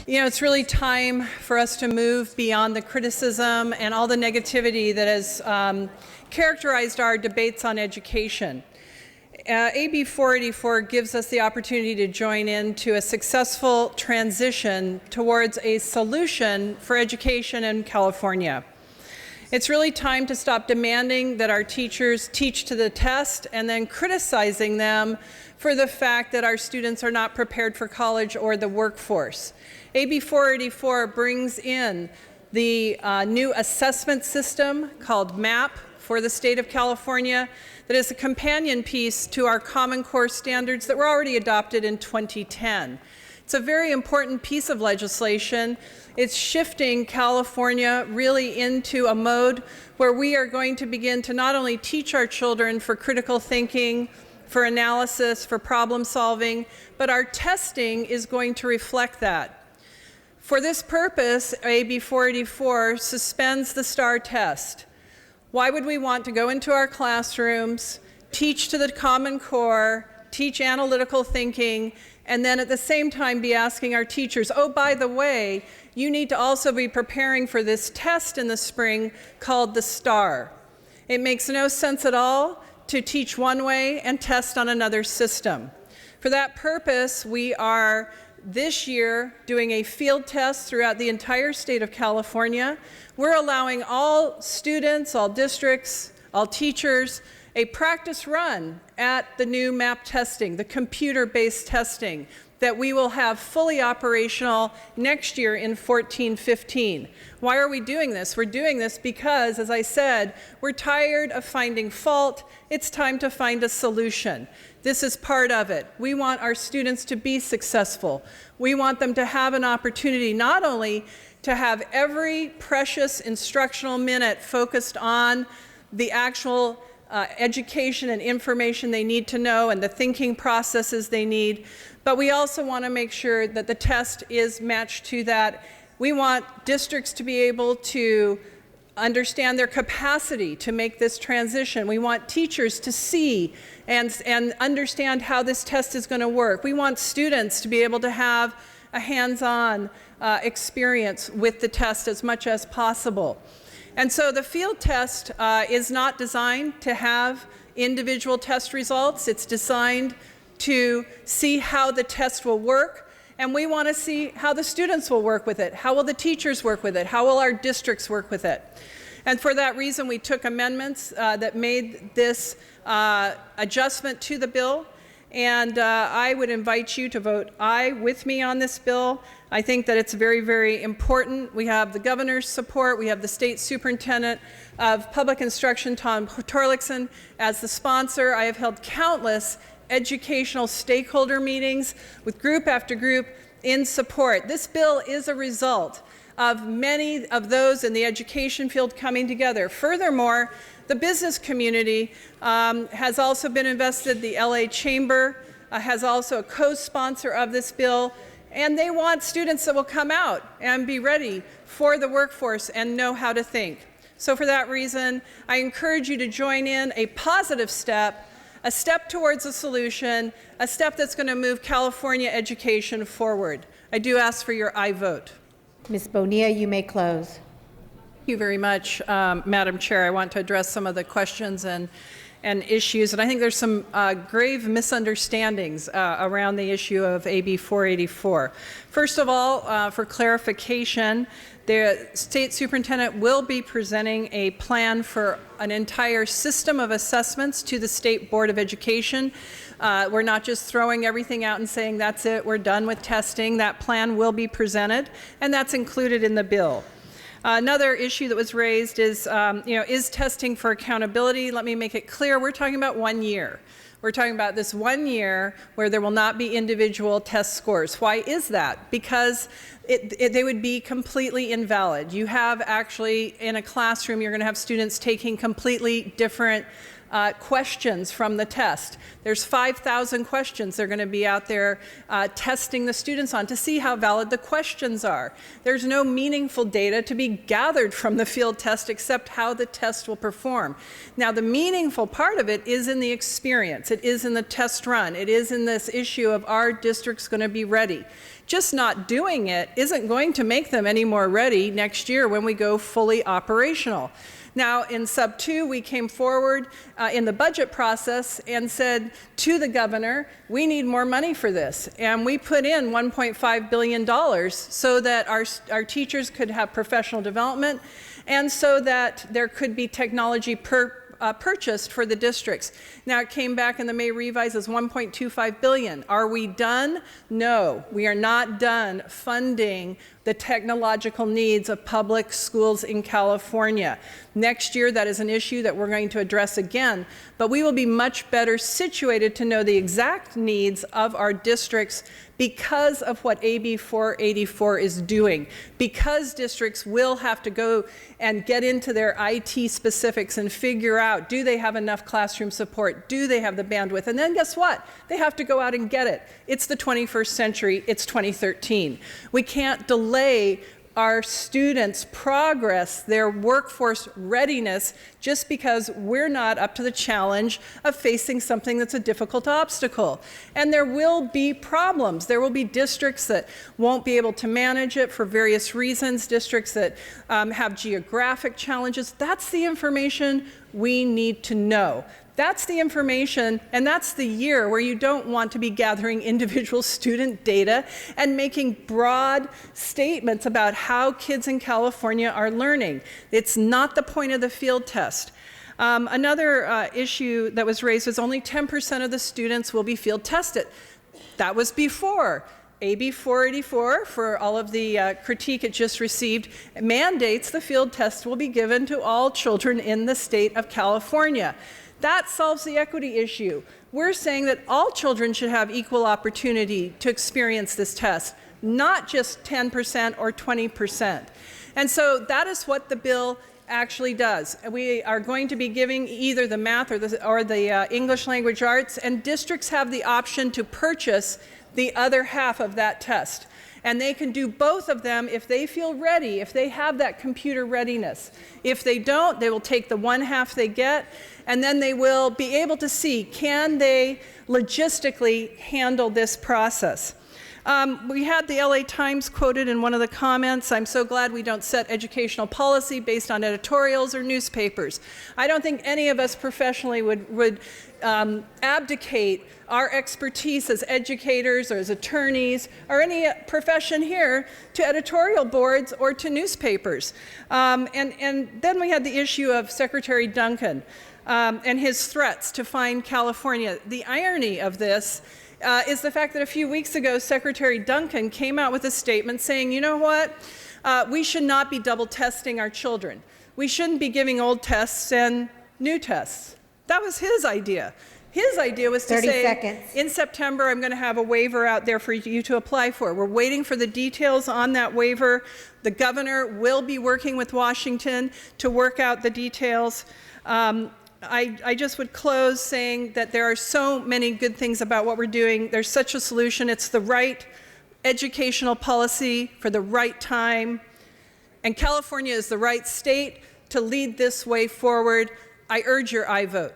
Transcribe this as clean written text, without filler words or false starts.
You know, it's really time for us to move beyond the criticism and all the negativity that has characterized our debates on education. AB 484 gives us the opportunity to join into a successful transition towards a solution for education in California. It's really time to stop demanding that our teachers teach to the test and then criticizing them for the fact that our students are not prepared for college or the workforce. AB 484 brings in the new assessment system called MAP for the state of California that is a companion piece to our Common Core standards that were already adopted in 2010. It's a very important piece of legislation. It's shifting California really into a mode where we are going to begin to not only teach our children for critical thinking, for analysis, for problem solving, but our testing is going to reflect that. For this purpose, AB 484 suspends the STAR test. Why would we want to go into our classrooms, teach to the Common Core, teach analytical thinking, and then at the same time be asking our teachers, oh, by the way, you need to also be preparing for this test in the spring called the STAR. It makes no sense at all to teach one way and test on another system. For that purpose, we are this year doing a field test throughout the entire state of California. We're allowing all students, all districts, all teachers, a practice run at the new MAP testing, the computer-based testing that we will have fully operational next year in 14-15. Why are we doing this? We're doing this because, as I said, we're tired of finding fault. It's time to find a solution. This is part of it. We want our students to be successful. We want them to have an opportunity not only to have every precious instructional minute focused on the actual education and information they need to know and the thinking processes they need, but we also want to make sure that the test is matched to that. We want districts to be able to understand their capacity to make this transition. We want teachers to see and understand how this test is going to work. We want students to be able to have a hands-on experience with the test as much as possible. And so the field test is not designed to have individual test results. It's designed to see how the test will work, and we want to see how the students will work with it. How will the teachers work with it? How will our districts work with it? And for that reason, we took amendments that made this adjustment to the bill, and I would invite you to vote aye with me on this bill. I think that it's very, very important. We have the governor's support. We have the state superintendent of public instruction, Tom Torlakson, as the sponsor. I have held countless educational stakeholder meetings with group after group in support. This bill is a result of many of those in the education field coming together. Furthermore, the business community has also been invested. The LA Chamber has also a co-sponsor of this bill, and they want students that will come out and be ready for the workforce and know how to think. So for that reason, I encourage you to join in a positive step, a step towards a solution, a step that's going to move California education forward. I do ask for your aye vote. Ms. Bonilla, you may close. Thank you very much, Madam Chair. I want to address some of the questions and issues, and I think there's some grave misunderstandings around the issue of AB 484. First of all, for clarification, the state superintendent will be presenting a plan for an entire system of assessments to the State Board of Education. We're not just throwing everything out and saying that's it, we're done with testing. That plan will be presented, and that's included in the bill. Another issue that was raised is, is testing for accountability? Let me make it clear, we're talking about 1 year. We're talking about this 1 year where there will not be individual test scores. Why is that? Because they would be completely invalid. You have actually, in a classroom, you're going to have students taking completely different questions from the test. There's 5,000 questions they're going to be out there testing the students on to see how valid the questions are. There's no meaningful data to be gathered from the field test except how the test will perform. Now, the meaningful part of it is in the experience. It is in the test run. It is in this issue of our district's going to be ready. Just not doing it isn't going to make them any more ready next year when we go fully operational. Now, in sub 2, we came forward in the budget process and said to the governor, we need more money for this. And we put in $1.5 billion so that our teachers could have professional development and so that there could be technology purchased for the districts. Now, it came back in the May revise as $1.25 billion. Are we done? No, we are not done funding the technological needs of public schools in California. Next year, that is an issue that we're going to address again, but we will be much better situated to know the exact needs of our districts because of what AB 484 is doing, because districts will have to go and get into their IT specifics and figure out, do they have enough classroom support? Do they have the bandwidth? And then guess what? They have to go out and get it. It's the 21st century. It's 2013. We can't delay our students' progress, their workforce readiness, just because we're not up to the challenge of facing something that's a difficult obstacle. And there will be problems. There will be districts that won't be able to manage it for various reasons, districts that have geographic challenges. That's the information we need to know. That's the information, and that's the year where you don't want to be gathering individual student data and making broad statements about how kids in California are learning. It's not the point of the field test. Another issue that was raised was only 10% of the students will be field tested. That was before. AB 484, for all of the critique it just received, mandates the field test will be given to all children in the state of California. That solves the equity issue. We're saying that all children should have equal opportunity to experience this test, not just 10% or 20%. And so that is what the bill actually does. We are going to be giving either the math or the English language arts, and districts have the option to purchase the other half of that test. And they can do both of them if they feel ready, if they have that computer readiness. If they don't, they will take the one half they get, and then they will be able to see, can they logistically handle this process? We had the LA Times quoted in one of the comments. I'm so glad we don't set educational policy based on editorials or newspapers. I don't think any of us professionally would abdicate our expertise as educators or as attorneys or any profession here to editorial boards or to newspapers. And then we had the issue of Secretary Duncan and his threats to fine California. The irony of this is the fact that a few weeks ago, Secretary Duncan came out with a statement saying, you know what, we should not be double testing our children. We shouldn't be giving old tests and new tests. That was his idea. His idea was to say, in September, I'm going to have a waiver out there for you to apply for. We're waiting for the details on that waiver. The governor will be working with Washington to work out the details. I just would close saying that there are so many good things about what we're doing. There's such a solution. It's the right educational policy for the right time. And California is the right state to lead this way forward. I urge your aye vote.